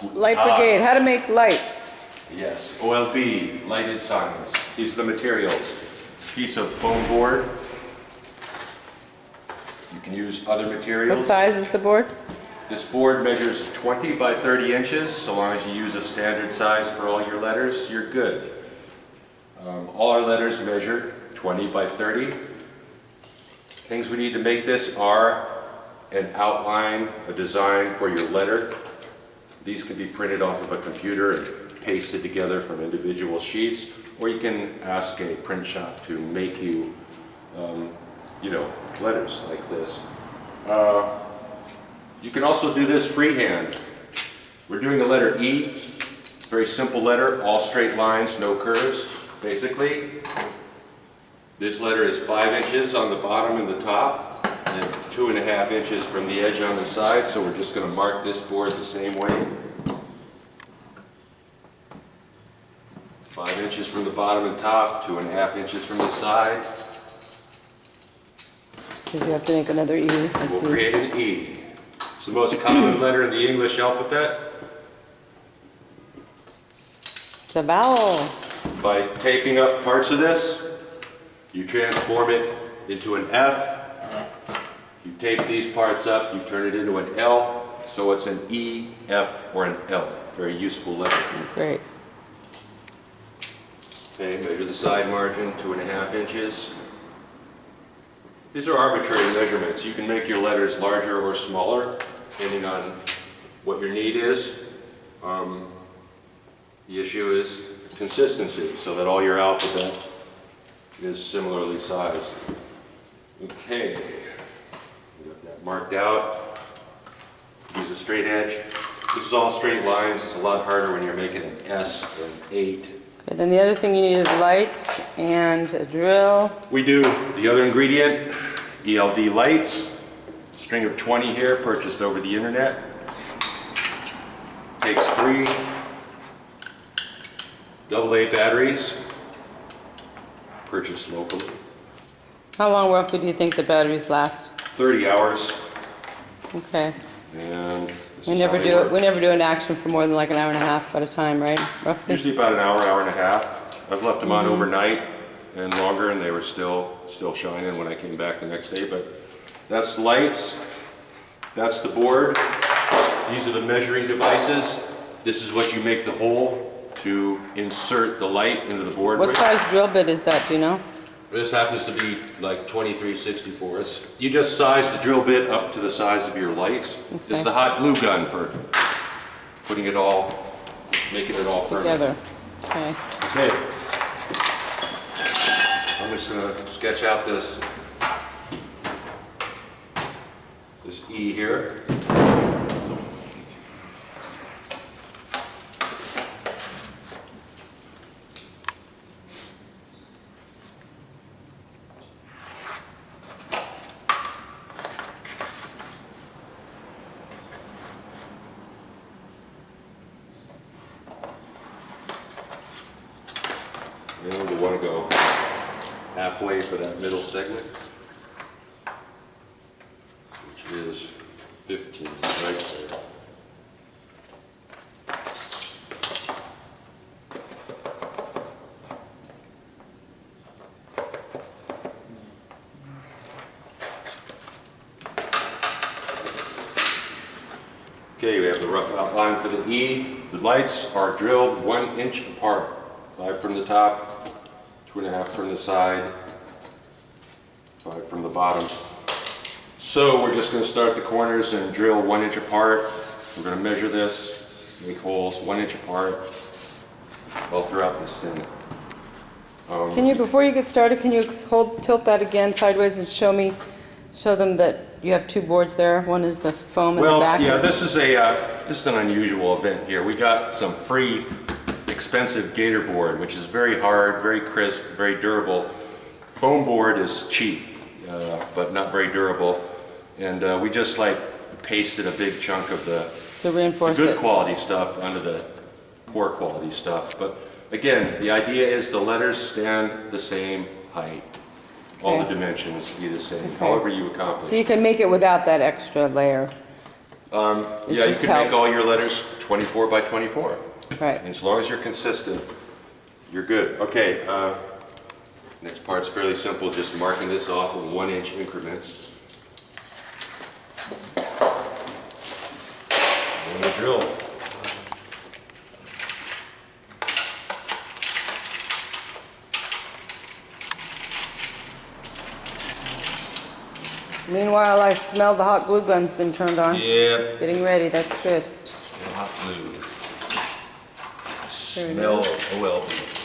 Light Brigade, how to make lights. Yes, OLB lighted signs. These are the materials. Piece of foam board. You can use other materials. What size is the board? This board measures 20 by 30 inches. So long as you use a standard size for all your letters, you're good. All our letters measure 20 by 30. Things we need to make this are an outline, a design for your letter. These can be printed off of a computer and pasted together from individual sheets, or you can ask a print shop to make you, letters like this. You can also do this freehand. We're doing a letter E, very simple letter, all straight lines, no curves, basically. This letter is 5 inches on the bottom and the top, and 2.5 inches from the edge on the side, so we're just going to mark this board the same way. 5 inches from the bottom and top, 2.5 inches from the side. Because you have to make another E. We'll create an E. It's the most common letter in the English alphabet. It's a vowel. By taping up parts of this, you transform it into an F. You tape these parts up, you turn it into an L, so it's an E, F, or an L. Very useful letter. Great. Okay, measure the side margin, 2.5 inches. These are arbitrary measurements. You can make your letters larger or smaller, depending on what your need is. The issue is consistency, so that all your alphabet is similarly sized. Okay, we got that marked out. Use a straight edge. This is all straight lines. It's a lot harder when you're making an S or an 8. Okay, then the other thing you need is lights and a drill. We do. The other ingredient, OLB Lights. String of 20 here, purchased over the internet. Takes 3 AA batteries, purchased locally. How long roughly do you think the batteries last? 30 hours. Okay. And this We is never how they do it. work. We never do an action for more than like an hour and a half at a time, right? Roughly. Usually about an hour, hour and a half. I've left them on overnight and longer, and they were still shining when I came back the next day. But that's lights. That's the board. These are the measuring devices. This is what you make the hole to insert the light into the board. What size drill bit is that? Do you know? This happens to be like 23/64. You just size the drill bit up to the size of your lights. Okay. This is the hot glue gun for putting it all, making it all permanent. Together. Okay. Okay. I'm just going to sketch out this E here. And we want to go halfway for that middle segment, which is 15 right there. Okay, we have the rough outline for the E. The lights are drilled 1 inch apart. 5 from the top, 2.5 from the side, 5 from the bottom. So we're just going to start the corners and drill 1 inch apart. We're going to measure this, make holes 1 inch apart all throughout this thing. Can you, before you get started, can you tilt that again sideways and show them that you have 2 boards there? One is the foam and the back. Well, yeah, this is an unusual event here. We got some free expensive gator board, which is very hard, very crisp, very durable. Foam board is cheap, but not very durable. And we just pasted a big chunk of the good quality stuff onto the poor quality stuff. But again, the idea is the letters stand the same height. All the dimensions be the same, however you accomplish. So you can make it without that extra layer. Yeah, you just can make helps. all your letters 24 by 24. Right. And as long as you're consistent, you're good. Okay, next part's fairly simple, just marking this off in 1-inch increments. And the drill. Meanwhile, I smell the hot glue gun's been turned on. Yeah. Getting ready, that's good. Hot glue. There it Smell is. of OLB.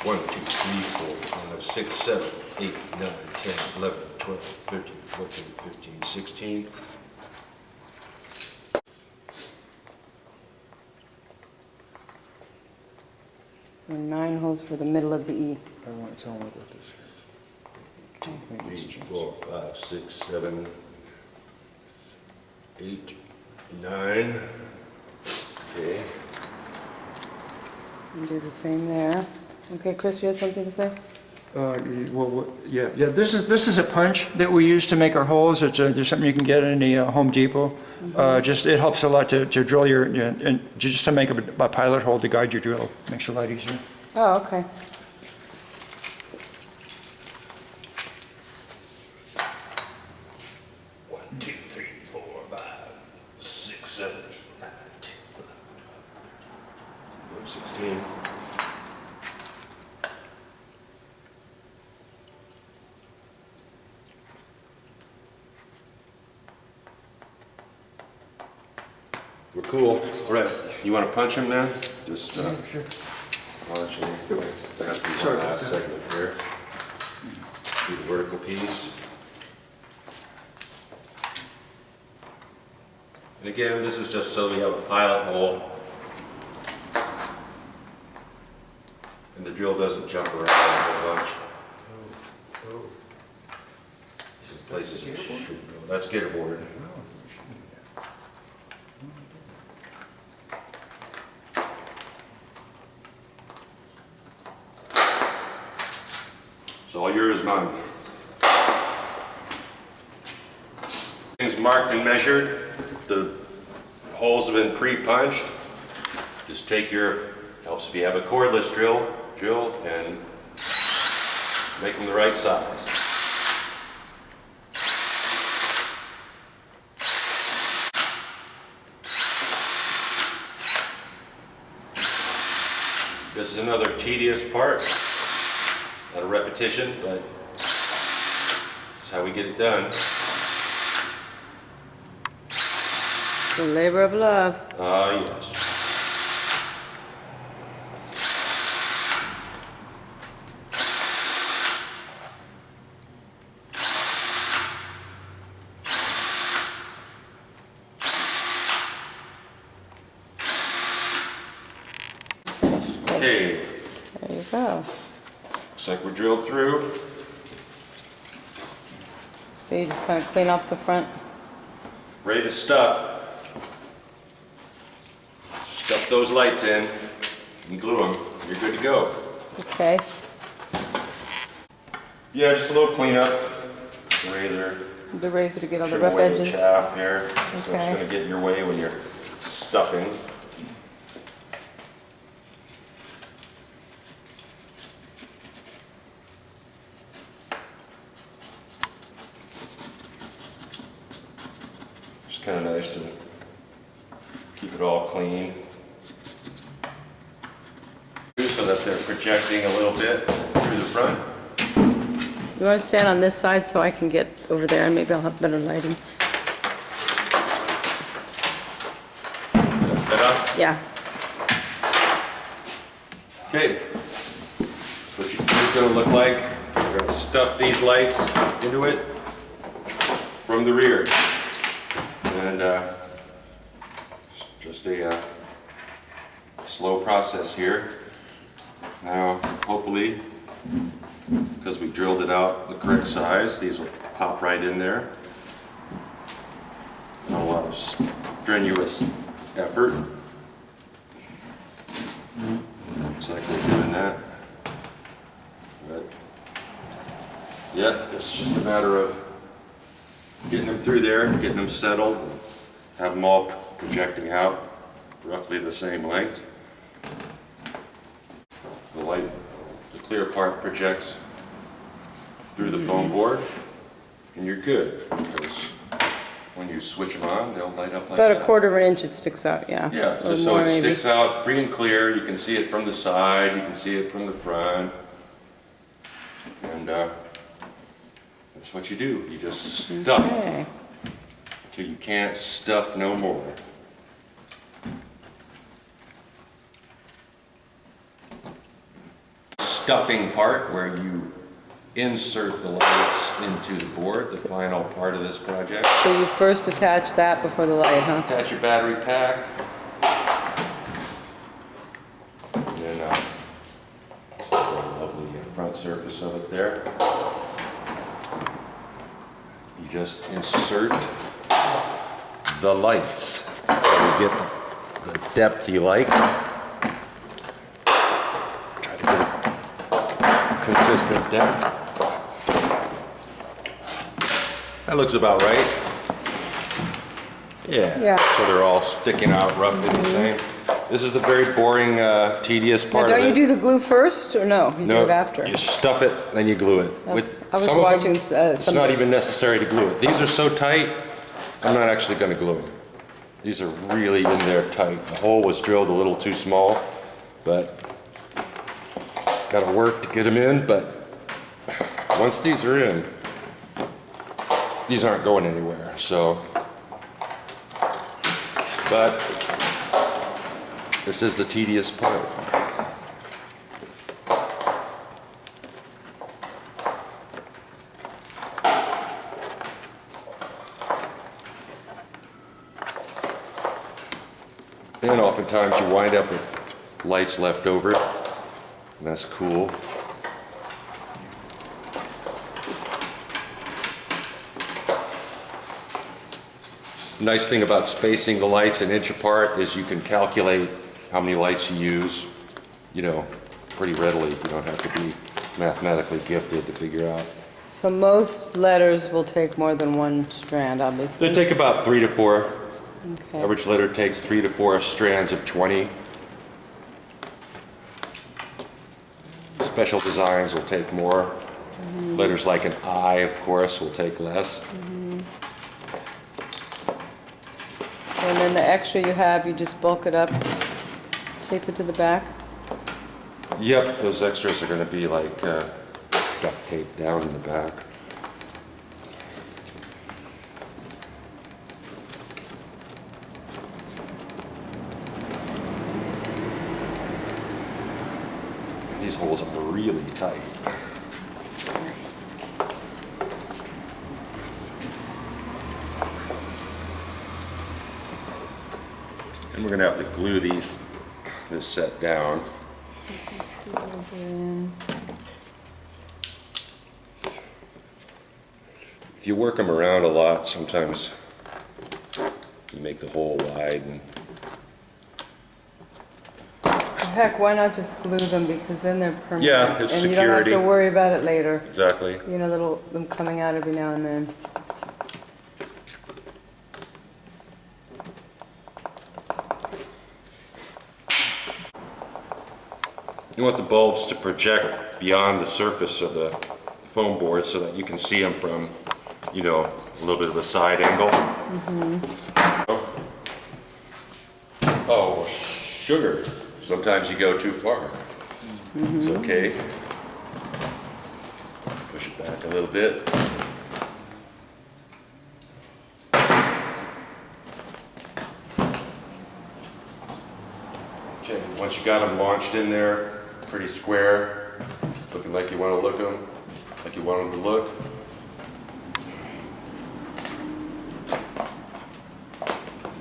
One, 2, 3, 4, 5, 6, 7, 8, 9, 10, 11, 12, 13, 14, 15, 16. So 9 holes for the middle of the E. I want to tell them about this. 3, 4, 5, 6, 7, 8, 9. Okay. And do the same there. Okay, Chris, you had something to say? Yeah. This is a punch that we use to make our holes. There's something you can get in the Home Depot. Just it helps a lot to drill your and just to make a pilot hole to guide your drill. Makes it a lot easier. Oh, okay. One, 2, 3, 4, 5, 6, 7, 8, 9, 10, 11, 16. We're cool. All right, you want to punch him now? Just, Sure. I'll actually, that's the Sorry about last that. segment here. Do the vertical piece. And again, this is just so we have a pilot hole. And the drill doesn't jump around a whole bunch. Some places it should go. That's get aboard. It's all yours, man. Things marked and measured. The holes have been pre-punched. Just take your, helps if you have a cordless drill and make them the right size. This is another tedious part. Not a repetition, but that's how we get it done. The labor of love. Ah, yes. It's finished. Good. Okay, There you go. looks like we're drilled through. So you just kind of clean off the front. Ready to stuff. Stuff those lights in and glue them. You're good to go. Okay. Yeah, just a little cleanup. Razor. The razor to get all the Trim rough away the edges. chaff here. So it's Okay. going to get in your way when you're stuffing. Just kind of nice to keep it all clean. So that they're projecting a little bit through the front. You want to stand on this side so I can get over there and maybe I'll have better lighting. Better? Yeah. Okay. So what your is going to look like, we're going to stuff these lights into it from the rear. And just a slow process here. Now, hopefully, because we drilled it out the correct size, these will pop right in there. Not a lot of strenuous effort. Looks like we're doing that. But Yeah, it's just a matter of getting them through there, getting them settled, have them all projecting out roughly the same length. The light, the clear part projects through the foam board, and you're good, because when you switch them on, they'll light up like that. About a quarter of an inch it sticks out, yeah. Yeah, Or just so more, it maybe. sticks out free and clear. You can see it from the side, you can see it from the front. And that's what you do. You just stuff Okay. until you can't stuff no more. Stuffing part where you insert the lights into the board, the final part of this project. So you first attach that before the light, huh? Attach your battery pack. And then just a lovely front surface of it there. You just insert the lights until you get the depth you like. Try to get a consistent depth. That looks about right. Yeah. Yeah. So they're all sticking out roughly the same. This is the very boring, tedious Now, part of don't it. you do the glue first, or no? You do it after? You stuff it, then you glue it. I was some of them, watching, it's not even necessary to glue it. These are so tight, I'm not actually going to glue them. These are really in there tight. The hole was drilled a little too small, but got to work to get them in. But once these are in, these aren't going anywhere. So, but this is the tedious part. And oftentimes you wind up with lights left over, and that's cool. Nice thing about spacing the lights an inch apart is you can calculate how many lights you use, you know, pretty readily. You don't have to be mathematically gifted to figure out. So most letters will take more than one strand, obviously. They take about 3 to 4. Okay. Average letter takes 3 to 4 strands of 20. Special designs will take more. Letters like an I, of course, will take less. And then the extra you have, you just bulk it up, tape it to the back? Yep, those extras are going to be like duct tape down in the back. These holes are really tight. And we're going to have to glue this set down. If you work them around a lot, sometimes you make the hole wide. And Heck, why not just glue them, because then they're permanent. Yeah, it's and you don't have security. to worry about it later. exactly. You know, them coming out every now and then. You want the bulbs to project beyond the surface of the foam board so that you can see them from, you know, a little bit of a side angle. Oh, sugar. Sometimes you go too far. It's okay. Push it back a little bit. Okay, once you got them launched in there, pretty square, looking like you want to look them, like you want them to look.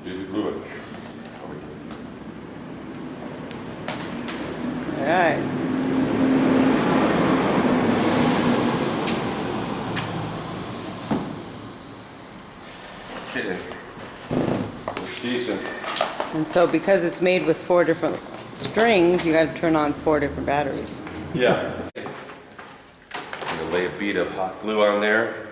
Do the gluing. All right. Okay, looks decent. And so because it's made with 4 different strings, you got to turn on 4 different batteries. Yeah. I'm gonna lay bead of hot glue on there.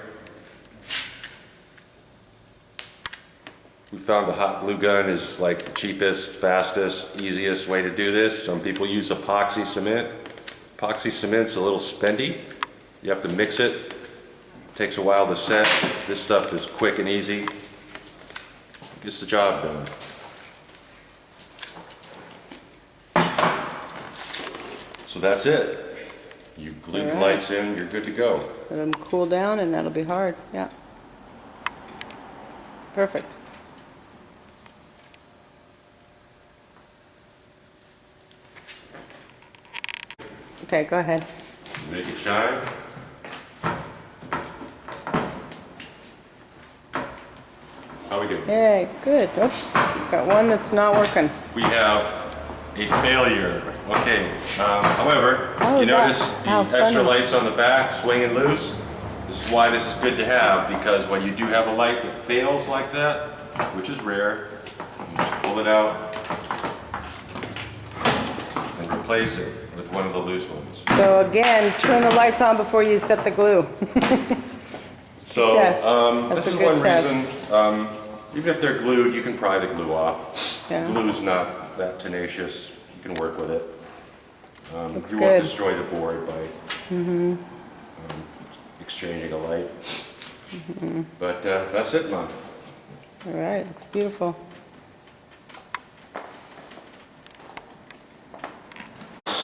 We found the hot glue gun is like the cheapest, fastest, easiest way to do this. Some people use epoxy cement. Epoxy cement's a little spendy. You have to mix it. Takes a while to set. This stuff is quick and easy. Gets the job done. So that's it. You glue the lights in, you're good to go. Let them cool down and that'll be hard, yeah. Perfect. Okay, go ahead. Make it shine. How we doing? Yay, good. Oops, got one that's not working. We have a failure. Okay, however, Oh, you notice the how extra funny. lights on the back swinging loose? This is why this is good to have, because when you do have a light that fails like that, which is rare, you just pull it out and replace it with one of the loose ones. So again, turn the lights on before you set the glue. So Test. this That's a is good one test. reason, even if they're glued, you can pry the glue off. Yeah. Glue's not that tenacious, you can work with it. Looks You won't good. destroy the board by exchanging a light. But that's it, Mom. All right, looks beautiful.